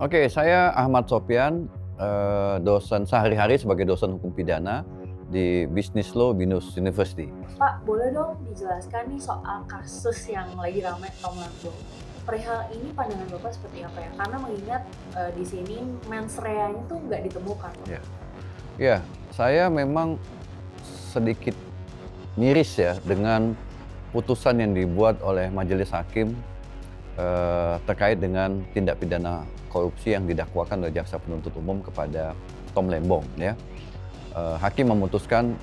Oke, saya Ahmad Sopyan, dosen sehari-hari sebagai dosen hukum pidana di Business Law Binus University. Pak, boleh dong dijelaskan nih soal kasus yang lagi ramai Tom Lambung. Perihal ini pandangan Bapak seperti apa ya? Karena mengingat di sini mens rea-nya tuh nggak ditemukan. Ya, saya memang sedikit miris ya dengan putusan yang dibuat oleh majelis hakim terkait dengan tindak pidana korupsi yang didakwakan oleh jaksa penuntut umum kepada Tom Lembong. Ya, hakim memutuskan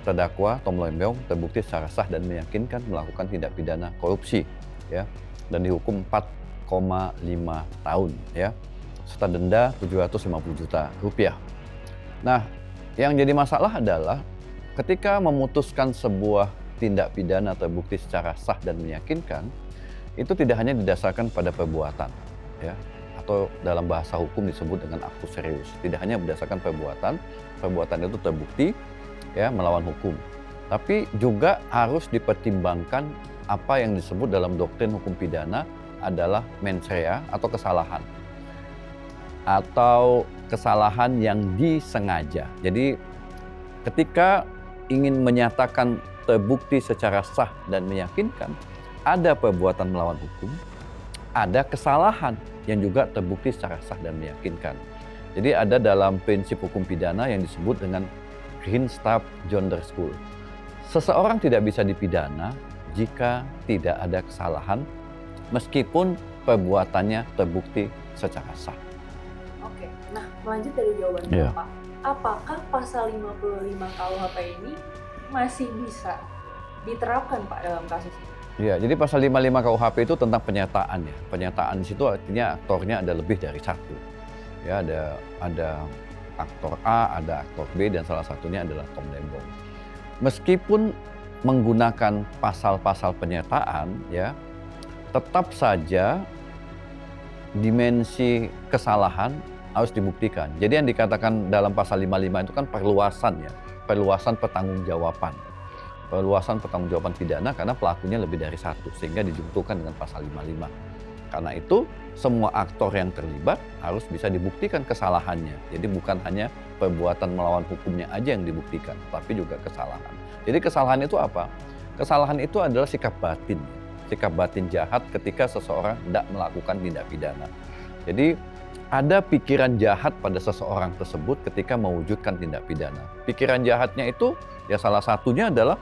terdakwa Tom Lembong terbukti secara sah dan meyakinkan melakukan tindak pidana korupsi, ya, dan dihukum 4,5 tahun, ya, serta denda 750 juta rupiah. Nah, yang jadi masalah adalah ketika memutuskan sebuah tindak pidana terbukti secara sah dan meyakinkan, itu tidak hanya didasarkan pada perbuatan, ya, atau dalam bahasa hukum disebut dengan aktus serius. Tidak hanya berdasarkan perbuatan itu terbukti, ya, melawan hukum, tapi juga harus dipertimbangkan apa yang disebut dalam doktrin hukum pidana adalah mens rea atau kesalahan yang disengaja. Jadi ketika ingin menyatakan terbukti secara sah dan meyakinkan ada perbuatan melawan hukum, ada kesalahan yang juga terbukti secara sah dan meyakinkan. Jadi ada dalam prinsip hukum pidana yang disebut dengan Greenstab-Jonder School. Seseorang tidak bisa dipidana jika tidak ada kesalahan meskipun perbuatannya terbukti secara sah. Oke, nah melanjut dari jawaban Bapak, apakah pasal 55 KUHP ini masih bisa diterapkan Pak dalam kasus ini? Ya, jadi pasal 55 KUHP itu tentang penyataan, ya. Penyataan di situ artinya aktornya ada lebih dari satu. Ya, ada aktor A, ada aktor B, dan salah satunya adalah Tom Lembong. Meskipun menggunakan pasal-pasal penyataan, ya, tetap saja dimensi kesalahan harus dibuktikan. Jadi yang dikatakan dalam pasal 55 itu kan perluasan, ya, perluasan pertanggungjawaban. Perluasan pertanggungjawaban pidana karena pelakunya lebih dari satu, sehingga dijungtukan dengan pasal 55. Karena itu semua aktor yang terlibat harus bisa dibuktikan kesalahannya. Jadi bukan hanya perbuatan melawan hukumnya aja yang dibuktikan, tapi juga kesalahan. Jadi kesalahan itu apa? Kesalahan itu adalah sikap batin jahat ketika seseorang tidak melakukan tindak pidana. Jadi ada pikiran jahat pada seseorang tersebut ketika mewujudkan tindak pidana. Pikiran jahatnya itu ya salah satunya adalah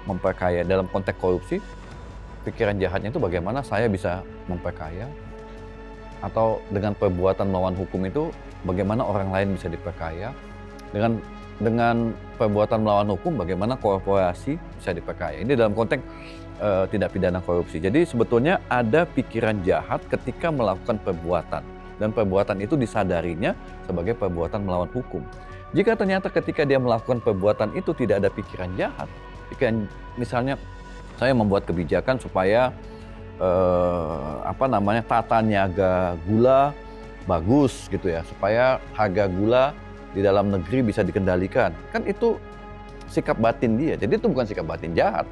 memperkaya. Dalam konteks korupsi, pikiran jahatnya itu bagaimana saya bisa memperkaya, atau dengan perbuatan melawan hukum itu bagaimana orang lain bisa diperkaya. Dengan perbuatan melawan hukum bagaimana korporasi bisa diperkaya. Ini dalam konteks tindak pidana korupsi. Jadi sebetulnya ada pikiran jahat ketika melakukan perbuatan, dan perbuatan itu disadarinya sebagai perbuatan melawan hukum. Jika ternyata ketika dia melakukan perbuatan itu tidak ada pikiran jahat, misalnya saya membuat kebijakan supaya tata niaga gula bagus gitu ya, supaya harga gula di dalam negeri bisa dikendalikan, kan itu sikap batin dia. Jadi itu bukan sikap batin jahat.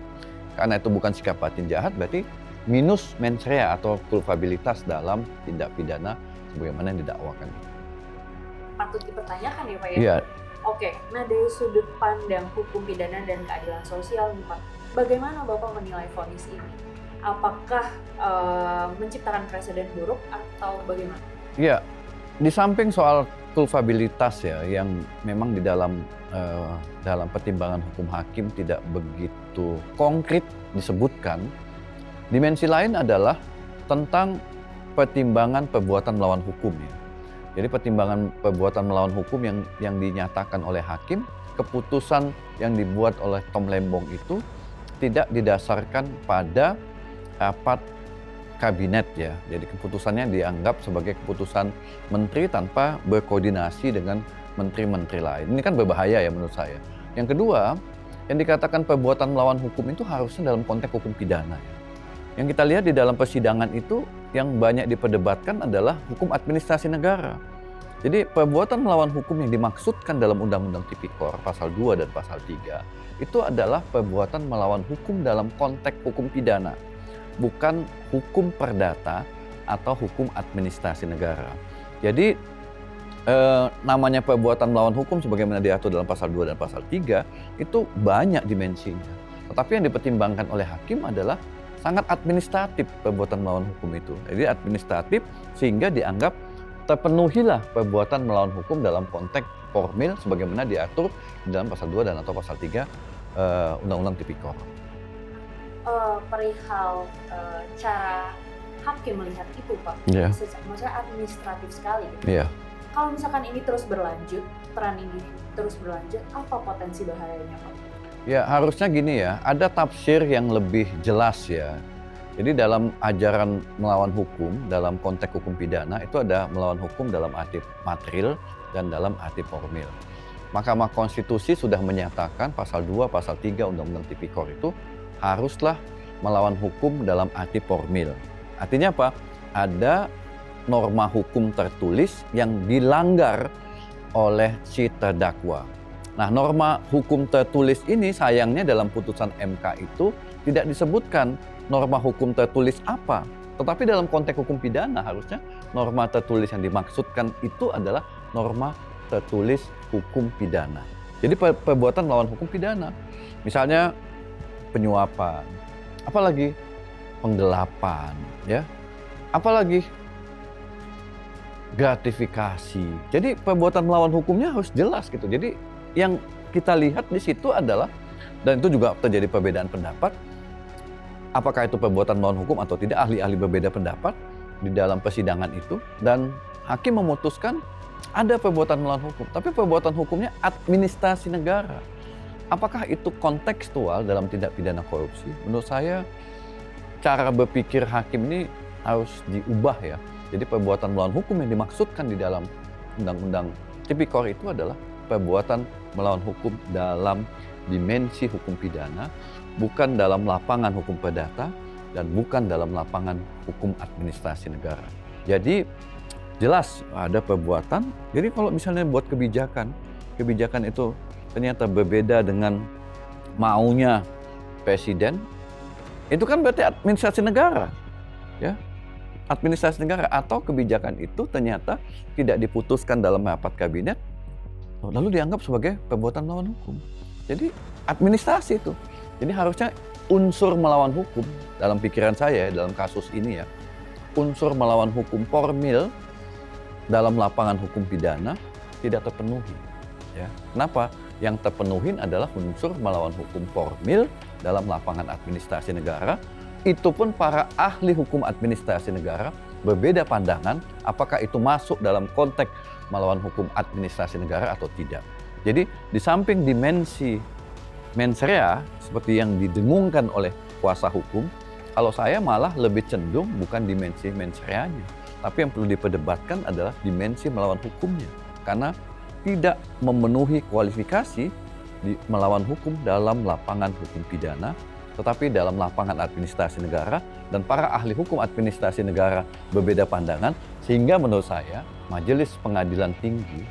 Karena itu bukan sikap batin jahat, berarti minus mens rea atau kulpabilitas dalam tindak pidana sebagaimana yang didakwakan. Patut dipertanyakan ya Pak ya? Iya. Oke, nah dari sudut pandang hukum pidana dan keadilan sosial nih Pak, bagaimana Bapak menilai vonis ini? Apakah menciptakan presiden buruk atau bagaimana? Iya, di samping soal kulpabilitas ya, yang memang di dalam pertimbangan hukum hakim tidak begitu konkret disebutkan, dimensi lain adalah tentang pertimbangan perbuatan melawan hukum, ya. Jadi pertimbangan perbuatan melawan hukum yang dinyatakan oleh hakim, keputusan yang dibuat oleh Tom Lembong itu tidak didasarkan pada rapat kabinet, ya. Jadi keputusannya dianggap sebagai keputusan menteri tanpa berkoordinasi dengan menteri-menteri lain. Ini kan berbahaya ya menurut saya. Yang kedua, yang dikatakan perbuatan melawan hukum itu harusnya dalam konteks hukum pidana, ya. Yang kita lihat di dalam persidangan itu yang banyak diperdebatkan adalah hukum administrasi negara. Jadi perbuatan melawan hukum yang dimaksudkan dalam Undang-Undang Tipikor pasal 2 dan pasal 3 itu adalah perbuatan melawan hukum dalam konteks hukum pidana. Bukan hukum perdata atau hukum administrasi negara. Jadi namanya perbuatan melawan hukum sebagaimana diatur dalam pasal 2 dan pasal 3 itu banyak dimensinya. Tetapi yang dipertimbangkan oleh hakim adalah sangat administratif perbuatan melawan hukum itu. Jadi administratif sehingga dianggap terpenuhilah perbuatan melawan hukum dalam konteks formil sebagaimana diatur di dalam pasal 2 dan atau pasal 3 Undang-Undang Tipikor. Perihal cara hakim melihat itu, Pak, maksudnya administratif sekali gitu. Kalau misalkan ini terus berlanjut, peran ini terus berlanjut, apa potensi bahayanya, Pak? Ya harusnya gini ya, ada tafsir yang lebih jelas ya. Jadi dalam ajaran melawan hukum, dalam konteks hukum pidana itu ada melawan hukum dalam arti material dan dalam arti formil. Mahkamah Konstitusi sudah menyatakan pasal 2, pasal 3 Undang-Undang Tipikor itu haruslah melawan hukum dalam arti formil. Artinya apa? Ada norma hukum tertulis yang dilanggar oleh si terdakwa. Nah, norma hukum tertulis ini sayangnya dalam putusan MK itu tidak disebutkan norma hukum tertulis apa. Tetapi dalam konteks hukum pidana harusnya norma tertulis yang dimaksudkan itu adalah norma tertulis hukum pidana. Jadi perbuatan melawan hukum pidana. Misalnya penyuapan, apalagi penggelapan, ya. Apalagi gratifikasi. Jadi perbuatan melawan hukumnya harus jelas gitu. Jadi yang kita lihat di situ adalah, dan itu juga terjadi perbedaan pendapat, apakah itu perbuatan melawan hukum atau tidak, ahli-ahli berbeda pendapat di dalam persidangan itu, dan hakim memutuskan ada perbuatan melawan hukum, tapi perbuatan hukumnya administrasi negara. Apakah itu kontekstual dalam tindak pidana korupsi? Menurut saya cara berpikir hakim ini harus diubah ya. Jadi perbuatan melawan hukum yang dimaksudkan di dalam Undang-Undang Tipikor itu adalah perbuatan melawan hukum dalam dimensi hukum pidana, bukan dalam lapangan hukum perdata, dan bukan dalam lapangan hukum administrasi negara. Jadi jelas ada perbuatan, jadi kalau misalnya buat kebijakan itu ternyata berbeda dengan maunya presiden, itu kan berarti administrasi negara, ya. Administrasi negara atau kebijakan itu ternyata tidak diputuskan dalam rapat kabinet, lalu dianggap sebagai perbuatan melawan hukum. Jadi administrasi itu. Jadi harusnya unsur melawan hukum dalam pikiran saya dalam kasus ini ya, unsur melawan hukum formil dalam lapangan hukum pidana tidak terpenuhi. Ya. Kenapa? Yang terpenuhi adalah unsur melawan hukum formil dalam lapangan administrasi negara. Itu pun para ahli hukum administrasi negara berbeda pandangan apakah itu masuk dalam konteks melawan hukum administrasi negara atau tidak. Jadi di samping dimensi mens rea seperti yang didengungkan oleh kuasa hukum, kalau saya malah lebih cenderung bukan dimensi mens reanya, tapi yang perlu diperdebatkan adalah dimensi melawan hukumnya. Karena tidak memenuhi kualifikasi di melawan hukum dalam lapangan hukum pidana, tetapi dalam lapangan administrasi negara, dan para ahli hukum administrasi negara berbeda pandangan, sehingga menurut saya Majelis Pengadilan Tinggi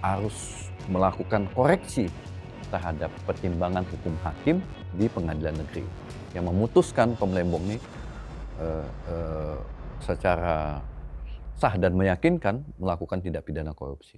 harus melakukan koreksi terhadap pertimbangan hukum hakim di pengadilan negeri yang memutuskan Pemlembong ini secara sah dan meyakinkan melakukan tindak pidana korupsi.